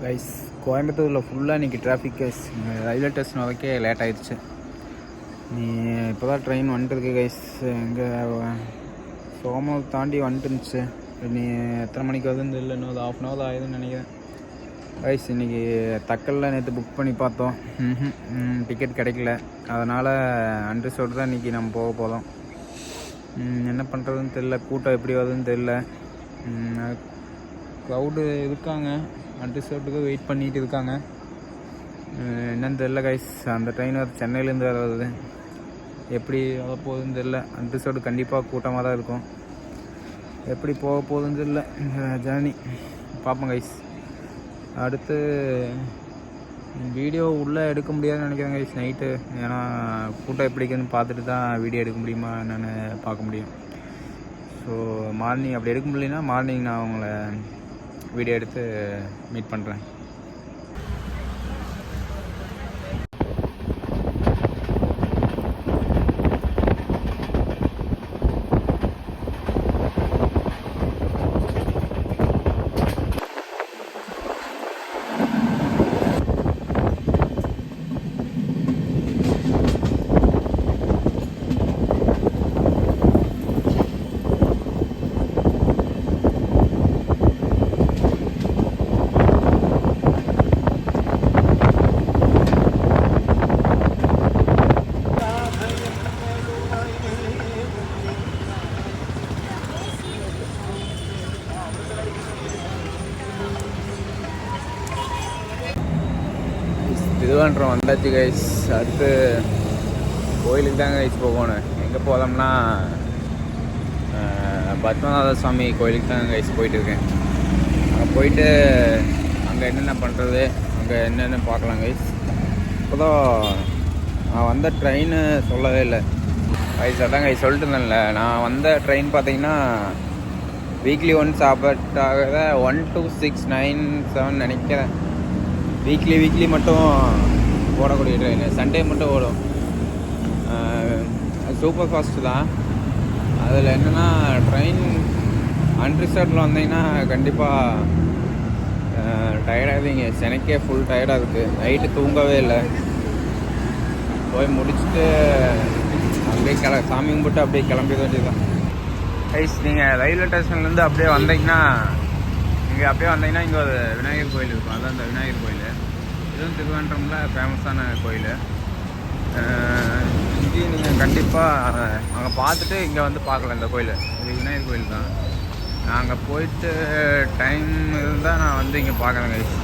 Guys, கோயம்புத்தூரில் ஃபுல்லாக இன்றைக்கி டிராஃபிக் கைஸ். ரயில்வே ஸ்டேஷன் வரைக்கும் லேட் ஆகிடுச்சு. இப்போ தான் ட்ரெயின் வந்துட்டுருக்கு கைஸ். எங்கே சோமூர் தாண்டி வந்துட்டுருந்துச்சு. நீ எத்தனை மணிக்கு வருதுன்னு தெரியல, இன்னும் ஒரு 1/2 hour ஆகுதுன்னு நினைக்கிறேன் கைஸ். இன்றைக்கி தக்கலில் நேற்று புக் பண்ணி பார்த்தோம், டிக்கெட் கிடைக்கல. அதனால் அன்ரிசர்வ்டு தான் இன்றைக்கி நம்ம போக போகிறோம். என்ன பண்ணுறதுன்னு தெரில, கூட்டம் எப்படி வருதுன்னு தெரில. க்ரௌடு இருக்காங்க, அன்ரிசர்வ்டுக்கு வெயிட் பண்ணிகிட்டு இருக்காங்க. என்னன்னு தெரில கைஸ். அந்த ட்ரெயின் சென்னையிலேருந்து வேறு வருது, எப்படி வர போகுதுன்னு தெரில. அன்ரிசர்வ்டு கண்டிப்பாக கூட்டமாக தான் இருக்கும். எப்படி போக போகுதுன்னு தெரில ஜேர்னி. பார்ப்போம் கைஸ். அடுத்து வீடியோ உள்ளே எடுக்க முடியாதுன்னு நினைக்கிறேன் கைஸ் நைட்டு. ஏன்னா கூட்டம் எப்படி இருக்குதுன்னு பார்த்துட்டு தான் வீடியோ எடுக்க முடியுமா என்னென்னு பார்க்க முடியும். ஸோ மார்னிங் அப்படி எடுக்க முடியலன்னா மார்னிங் நான் உங்களை வீடியோ எடுத்து மீட் பண்ணுறேன். திருவான்றம் வந்தாச்சு கைஸ். அடுத்து கோயிலுக்கு தாங்க கைஸ் போகணும். எங்கே போகலாம்னா பத்மநாத சுவாமி கோயிலுக்கு தாங்க கைஸ் போயிட்டுருக்கேன். அங்கே போயிட்டு அங்கே என்னென்ன பண்ணுறது, அங்கே என்னென்ன பார்க்கலாம் கைஸ். இப்போதான் நான் வந்த ட்ரெயின் சொல்லவே இல்லை கைஸ். அதான் கைஸ் சொல்லிட்டு இருந்தேன்ல, நான் வந்த ட்ரெயின் பார்த்தீங்கன்னா வீக்லி ஒன்ஸ் ஆபர்ட் ஆகுத 1 to 6 9 7 நினைக்கிறேன். வீக்லி மட்டும் ஓடக்கூடிய ட்ரெயின், சண்டே மட்டும் ஓடும். சூப்பர் ஃபாஸ்ட்டு தான். அதில் என்னென்னா ட்ரெயின் அன்ரிசர்வ்டில் வந்தீங்கன்னா கண்டிப்பாக டயர்டாகுதுங்க. எனக்கே ஃபுல் டயர்டாக இருக்குது. நைட்டு தூங்கவே இல்லை. போய் முடிச்சுட்டு அப்படியே சாமி கும்பிட்டு அப்படியே கிளம்பிட வேண்டியதுதான் கைஸ். நீங்கள் ரயில்வே ஸ்டேஷன்லேருந்து அப்படியே வந்தீங்கன்னா இங்கே ஒரு விநாயகர் கோயில் இருக்கும். அதுதான் இந்த விநாயகர் கோயில். இதுவும் திருவனந்தபுரமில் ஃபேமஸான கோயில். இங்கேயும் நீங்கள் கண்டிப்பாக அங்கே பார்த்துட்டு இங்கே வந்து பார்க்கலாம். இந்த கோயில் இது விநாயகர் கோயில் தான். நான் அங்கே போயிட்டு டைம் இருந்தால் நான் வந்து இங்கே பார்க்குறேன் கைஸ்.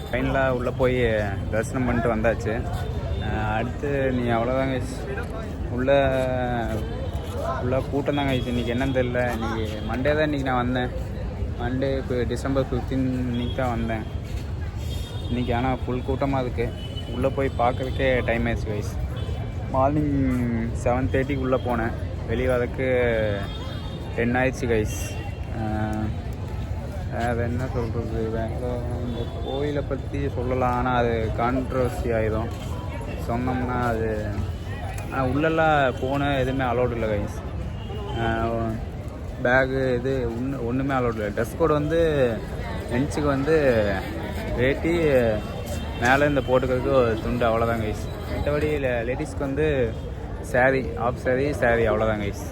ட்ரெயினில் உள்ளே போய் தரிசனம் பண்ணிட்டு வந்தாச்சு. அடுத்து நீ அவ்வளோதாங்க உள்ளே கூட்டம் தாங்க ஆயிடுச்சு. இன்றைக்கி என்னன்னு தெரில. இன்றைக்கி மண்டே தான் இன்றைக்கி நான் வந்தேன். மண்டே இப்போ December 15 இன்னைக்கு தான் வந்தேன். இன்றைக்கி ஆனால் ஃபுல் கூட்டமாக இருக்குது. உள்ளே போய் பார்க்குறதுக்கே டைம் ஆயிடுச்சு கைஸ். மார்னிங் 7:30 உள்ளே போனேன். வெளியே வரதுக்கு 10 ஆயிடுச்சு கைஸ். அது என்ன சொல்கிறது, வேறு இந்த கோயிலை பற்றி சொல்லலாம், ஆனால் அது கான்ட்ரவர்சி ஆகிடும் சொன்னோம்னா. அது ஆனால் உள்ளெல்லாம் ஃபோனு எதுவுமே அலோடு இல்லை கைஸ். பேகு இது ஒன்றுமே அலோடு இல்லை. ட்ரெஸ் கோடு வந்து லென்ஸுக்கு வந்து வேட்டி, மேலே இந்த போட்டுக்கிறதுக்கு ஒரு துண்டு, அவ்வளோதான் கைஸ். மற்றபடி லேடிஸ்க்கு வந்து சாரீ, ஆஃப் சாரீ அவ்வளோதான் கைஸ்.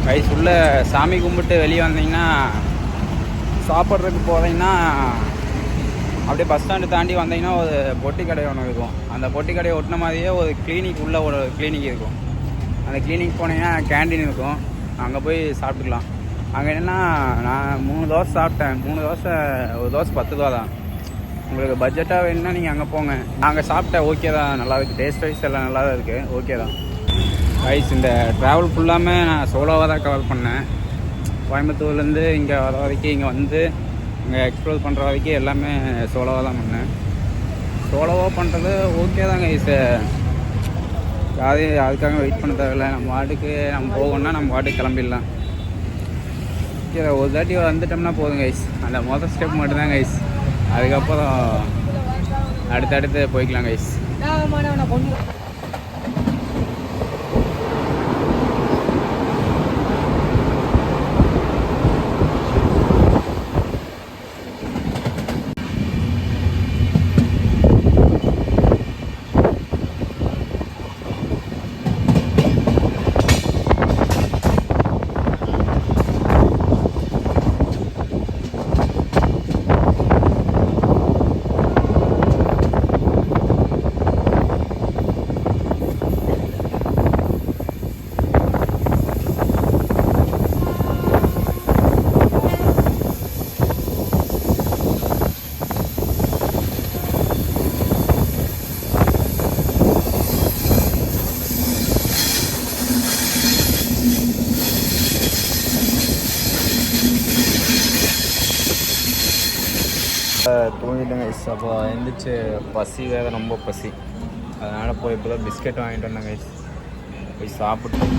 கைஸ் உள்ள சாமி கும்பிட்டு வெளியே வந்தீங்கன்னா சாப்பிட்றதுக்கு போகிறீங்கன்னா அப்படியே பஸ் ஸ்டாண்டு தாண்டி வந்தீங்கன்னா ஒரு பொட்டி கடை ஒன்று இருக்கும். அந்த பொட்டி கடையை ஒட்டின மாதிரியே ஒரு கிளினிக் உள்ள ஒரு கிளினிக் இருக்கும். அந்த கிளினிக் போனீங்கன்னா கேண்டீன் இருக்கும். அங்கே போய் சாப்பிட்டுக்கலாம். அங்கே என்னென்னா நான் 3 தோசை சாப்பிட்டேன். 3 தோசை, ஒரு தோசை 10 ரூபா தான். உங்களுக்கு பட்ஜெட்டாக வேணும்னா நீங்கள் அங்கே போங்க. நாங்கள் சாப்பிட்டேன், ஓகே தான், நல்லா இருக்குது. டேஸ்ட் வைஸ் எல்லாம் நல்லா தான் இருக்குது, ஓகே தான். கைஸ் இந்த ட்ராவல் ஃபுல்லாமே நான் சோலோவாக தான் கவர் பண்ணேன். கோயம்புத்தூர்லேருந்து இங்கே வர வரைக்கும், இங்கே வந்து இங்கே எக்ஸ்ப்ளோர் பண்ணுற வரைக்கும் எல்லாமே சோலோவாக தான் பண்ணேன். சோலோவாக பண்ணுறது ஓகே தாங்க கைஸ். யாரையும் அதுக்காக வெயிட் பண்ண தேவையில்லை. நம்ம வாட்டுக்கு நம்ம போகணுன்னா நம்ம வாட்டுக்கு கிளம்பிடலாம். ஓகே, ஒரு தாட்டி வந்துட்டோம்னா போதும் கைஸ். அந்த மொதல் ஸ்டெப் மட்டும்தான் கைஸ். அதுக்கப்புறம் அடுத்தடுத்து போய்க்கலாம் கைஸ். தூங்கிட்டேங்க கைஸ். அப்போ எழுந்திரிச்சு பசி வேறு, ரொம்ப பசி. அதனால் போய் இப்போ தான் பிஸ்கெட் வாங்கிட்டு வந்தேன் கைஸ். போய் சாப்பிட்டு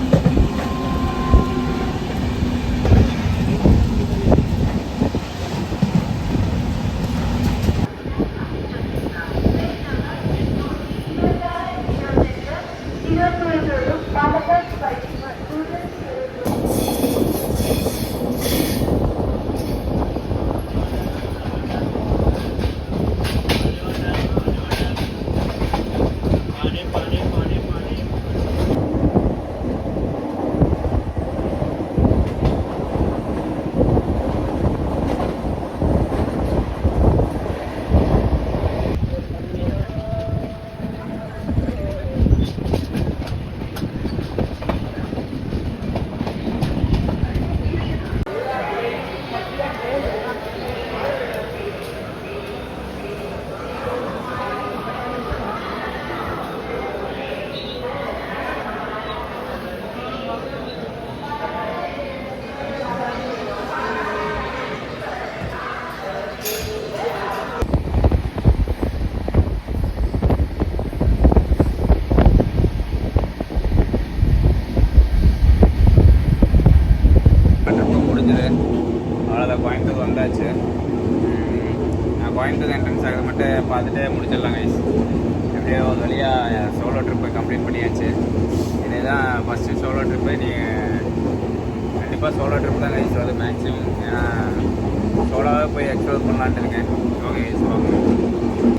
கோயம்புத்தூர் வந்தாச்சு. நான் கோயம்புத்தூர் என்ட்ரன்ஸ் ஆகிறது மட்டும் பார்த்துட்டு முடிச்சிடலாம் கைஸ். எப்படியோ ஒரு வழியாக சோலோ ட்ரிப்பை கம்ப்ளீட் பண்ணியாச்சு. இதே தான் ஃபஸ்ட்டு சோலோ ட்ரிப்பு. நீங்கள் கண்டிப்பாக சோலோ ட்ரிப் தான் கைஸ் வருது மேக்ஸிமம். ஏன்னா சோலோவாகவே போய் எக்ஸ்ப்ளோர் பண்ணலான்ட்டு இருக்கேன். ஓகே கைஸ், வாங்க.